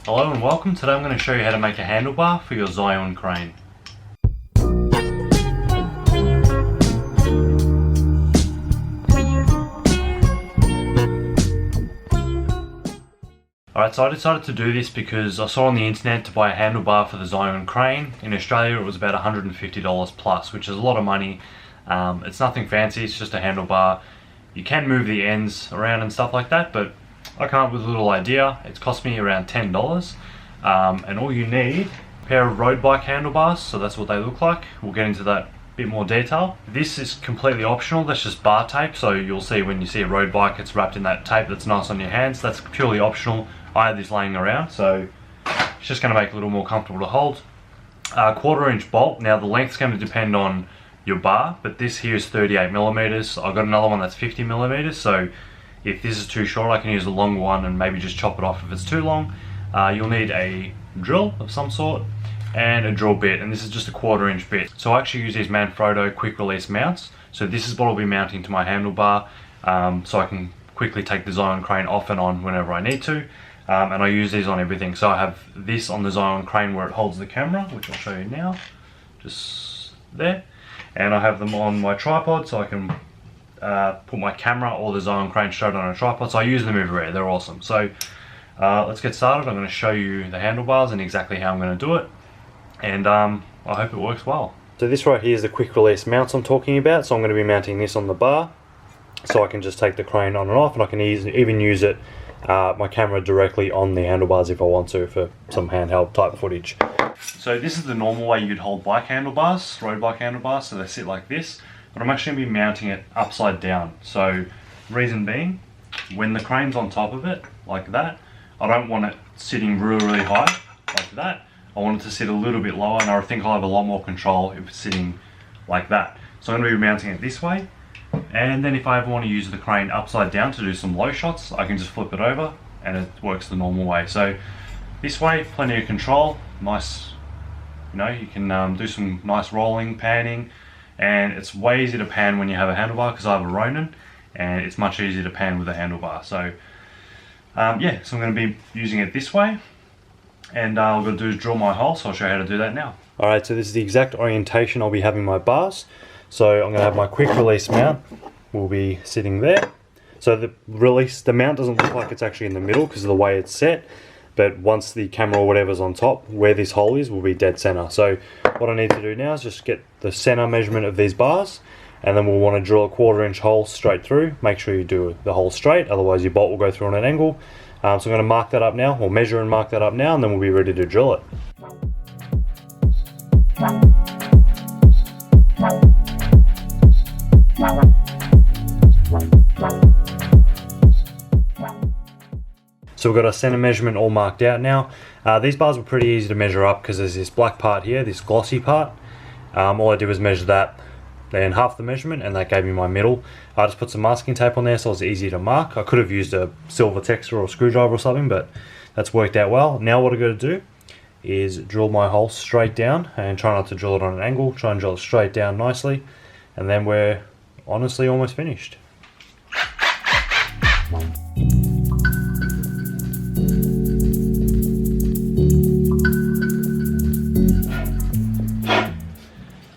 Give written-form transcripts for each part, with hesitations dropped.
Hello and welcome. Today I'm going to show you how to make a handlebar for your Zhiyun Crane. Alright, so I decided to do this because I saw on the internet to buy a handlebar for the Zhiyun Crane. In Australia it was about $150 plus, which is a lot of money. It's nothing fancy, it's just a handlebar. You can move the ends around and stuff like that, but I came up with a little idea. It's cost me around $10, and all you need, a pair of road bike handlebars, so that's what they look like. We'll get into that bit more detail. This is completely optional, that's just bar tape, so you'll see when you see a road bike it's wrapped in that tape that's nice on your hands. That's purely optional. I had this laying around, so it's just going to make it a little more comfortable to hold. 1/4 inch bolt. Now the length's going to depend on your bar, but this here is 38mm. I've got another one that's 50mm, so if this is too short I can use a longer one and maybe just chop it off if it's too long. You'll need a drill of some sort and a drill bit, and this is just a 1/4 inch bit. So I actually use these Manfrotto quick release mounts. So this is what I'll be mounting to my handlebar, so I can quickly take the Zhiyun Crane off and on whenever I need to. And I use these on everything. So I have this on the Zhiyun Crane where it holds the camera, which I'll show you now, just there. And I have them on my tripod so I can put my camera or the Zhiyun Crane straight on a tripod. So I use them everywhere, they're awesome. So let's get started. I'm going to show you the handlebars and exactly how I'm going to do it. And I hope it works well. So this right here is the quick release mounts I'm talking about. So I'm going to be mounting this on the bar, so I can just take the crane on and off, and I can even use it, my camera directly on the handlebars if I want to for some handheld type footage. So this is the normal way you'd hold bike handlebars, road bike handlebars, so they sit like this, but I'm actually going to be mounting it upside down. So reason being, when the crane's on top of it, like that, I don't want it sitting really high, like that. I want it to sit a little bit lower, and I think I'll have a lot more control if it's sitting like that. So I'm going to be mounting it this way, and then if I ever want to use the crane upside down to do some low shots, I can just flip it over and it works the normal way. So this way, plenty of control, nice, you know, you can do some nice rolling, panning, and it's way easier to pan when you have a handlebar because I have a Ronin, and it's much easier to pan with a handlebar. So yeah, so I'm going to be using it this way, and all I'm going to do is drill my hole, so I'll show you how to do that now. Alright, so this is the exact orientation I'll be having my bars. So I'm going to have my quick release mount will be sitting there. So the mount doesn't look like it's actually in the middle because of the way it's set, but once the camera or whatever's on top, where this hole is will be dead center. So what I need to do now is just get the center measurement of these bars, and then we'll want to drill a 1/4 inch hole straight through. Make sure you do the hole straight, otherwise your bolt will go through on an angle. So I'm going to mark that up now, or measure and mark that up now, and then we'll be ready to drill it. So we've got our center measurement all marked out now. These bars were pretty easy to measure up because there's this black part here, this glossy part. All I did was measure that, then half the measurement, and that gave me my middle. I just put some masking tape on there so it's easy to mark. I could have used a silver texture or a screwdriver or something, but that's worked out well. Now what I've got to do is drill my hole straight down, and try not to drill it on an angle, try and drill it straight down nicely, and then we're honestly almost finished.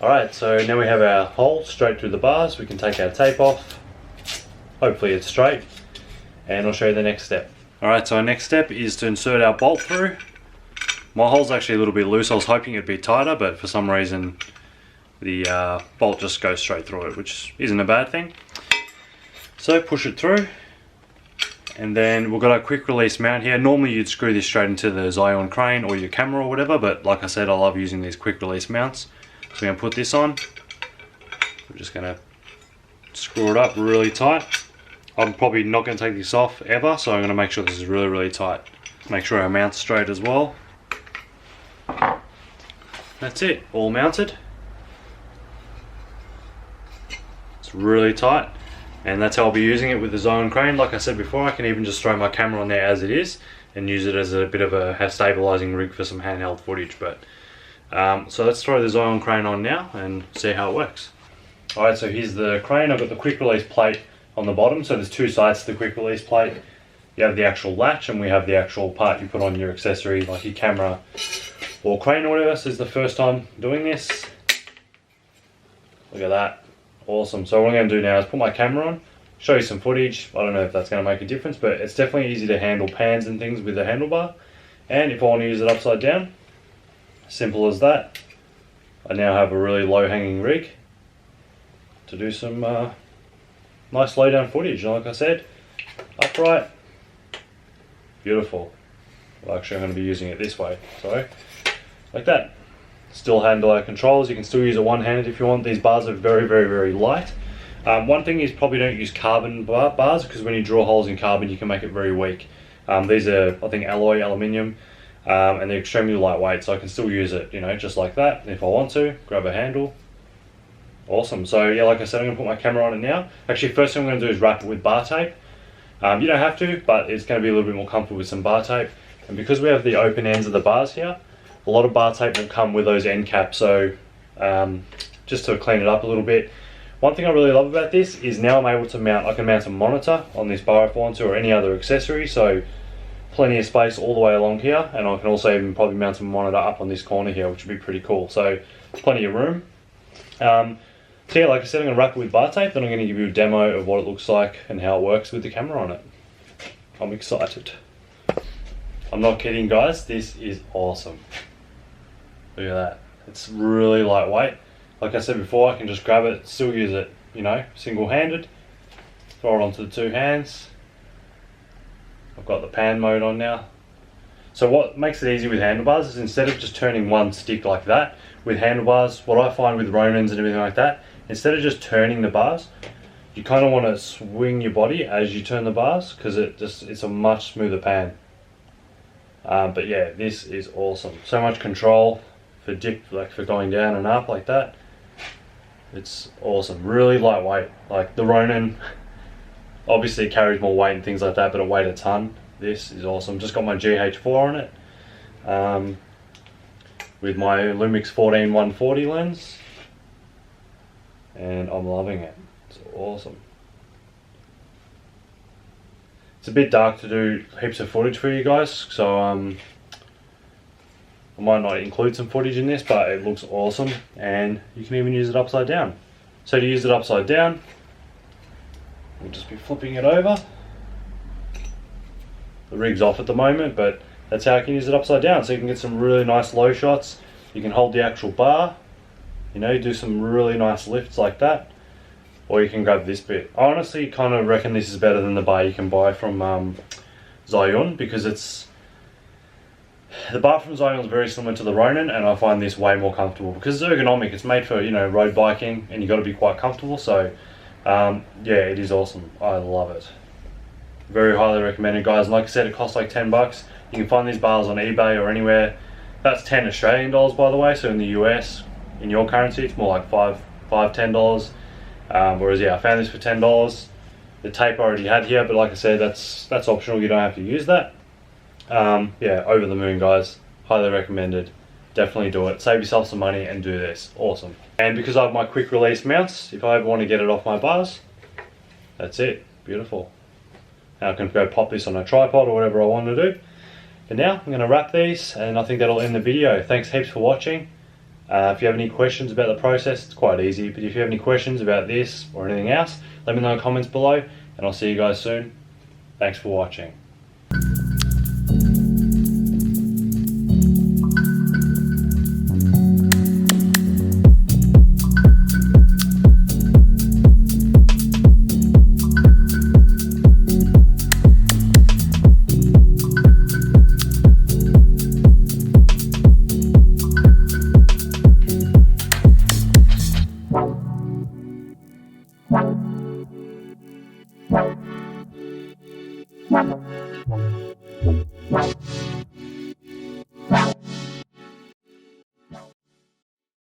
Alright, so now we have our hole straight through the bars. We can take our tape off. Hopefully it's straight, and I'll show you the next step. Alright, so our next step is to insert our bolt through. My hole's actually a little bit loose. I was hoping it'd be tighter, but for some reason the bolt just goes straight through it, which isn't a bad thing. So push it through, and then we've got our quick release mount here. Normally you'd screw this straight into the Zhiyun Crane or your camera or whatever, but like I said, I love using these quick release mounts. So we're going to put this on. We're just going to screw it up really tight. I'm probably not going to take this off ever, so I'm going to make sure this is really tight. Make sure our mount's straight as well. That's it, all mounted. It's really tight, and that's how I'll be using it with the Zhiyun Crane. Like I said before, I can even just throw my camera on there as it is and use it as a bit of a stabilizing rig for some handheld footage. But so let's throw the Zhiyun Crane on now and see how it works. Alright, so here's the crane. I've got the quick release plate on the bottom, so there's two sides to the quick release plate. you have the actual latch, and we have the actual part you put on your accessory, like your camera or crane or whatever. This is the first time doing this. Look at that. Awesome. So what I'm going to do now is put my camera on, show you some footage. I don't know if that's going to make a difference, but it's definitely easy to handle pans and things with a handlebar. And if I want to use it upside down, simple as that. I now have a really low hanging rig to do some nice low down footage. Like I said, upright, beautiful. Well, actually I'm going to be using it this way, so like that. Still handle our controls. You can still use it one-handed if you want. These bars are very, very, very light. One thing is probably don't use carbon bars, because when you draw holes in carbon you can make it very weak. These are, I think, alloy aluminium, and they're extremely lightweight, so I can still use it, you know, just like that. And if I want to, grab a handle. Awesome. So yeah, like I said, I'm going to put my camera on it now. Actually, first thing I'm going to do is wrap it with bar tape. You don't have to, but it's going to be a little bit more comfortable with some bar tape. And because we have the open ends of the bars here, a lot of bar tape will come with those end caps, so just to clean it up a little bit. One thing I really love about this is now I'm able to I can mount a monitor on this bar if I want to, or any other accessory, so plenty of space all the way along here, and I can also even probably mount a monitor up on this corner here, which would be pretty cool, so plenty of room. So yeah, like I said, I'm going to wrap it with bar tape, then I'm going to give you a demo of what it looks like and how it works with the camera on it. I'm excited. I'm not kidding, guys, this is awesome. Look at that. It's really lightweight. Like I said before, I can just grab it, still use it, you know, single-handed. Throw it onto the two hands. I've got the pan mode on now. So what makes it easy with handlebars is instead of just turning one stick like that, with handlebars, what I find with Ronins and everything like that, instead of just turning the bars, you kind of want to swing your body as you turn the bars, because it's a much smoother pan. But yeah, this is awesome. So much control for going down and up like that. It's awesome. Really lightweight. Like the Ronin obviously carries more weight and things like that, but it weighed a ton. This is awesome. Just got my GH4 on it, with my Lumix 14-140 lens, and I'm loving it. It's awesome. It's a bit dark to do heaps of footage for you guys, so I might not include some footage in this, but it looks awesome, and you can even use it upside down. So to use it upside down, we'll just be flipping it over. The rig's off at the moment, but that's how I can use it upside down. So you can get some really nice low shots. You can hold the actual bar, you know, do some really nice lifts like that. Or you can grab this bit. I honestly kind of reckon this is better than the bar you can buy from Zhiyun, because the bar from Zhiyun is very similar to the Ronin, and I find this way more comfortable because it's ergonomic. It's made for, you know, road biking, and you got to be quite comfortable. So yeah, it is awesome. I love it. Very highly recommended, guys. And like I said, it costs like 10 bucks. You can find these bars on eBay or anywhere. That's 10 Australian dollars, by the way. So in the US, in your currency, it's more like $10. Whereas yeah, I found this for $10. The tape I already had here, but like I said, that's optional. You don't have to use that. Yeah, over the moon, guys. Highly recommended. Definitely do it. Save yourself some money and do this. Awesome. And because I have my quick release mounts, if I ever want to get it off my bars, that's it. Beautiful. Now I can go pop this on a tripod or whatever I want to do. But now I'm going to wrap these, and I think that'll end the video. Thanks heaps for watching. If you have any questions about the process, it's quite easy. But if you have any questions about this or anything else, let me know in the comments below, and I'll see you guys soon. Thanks for watching. Wow.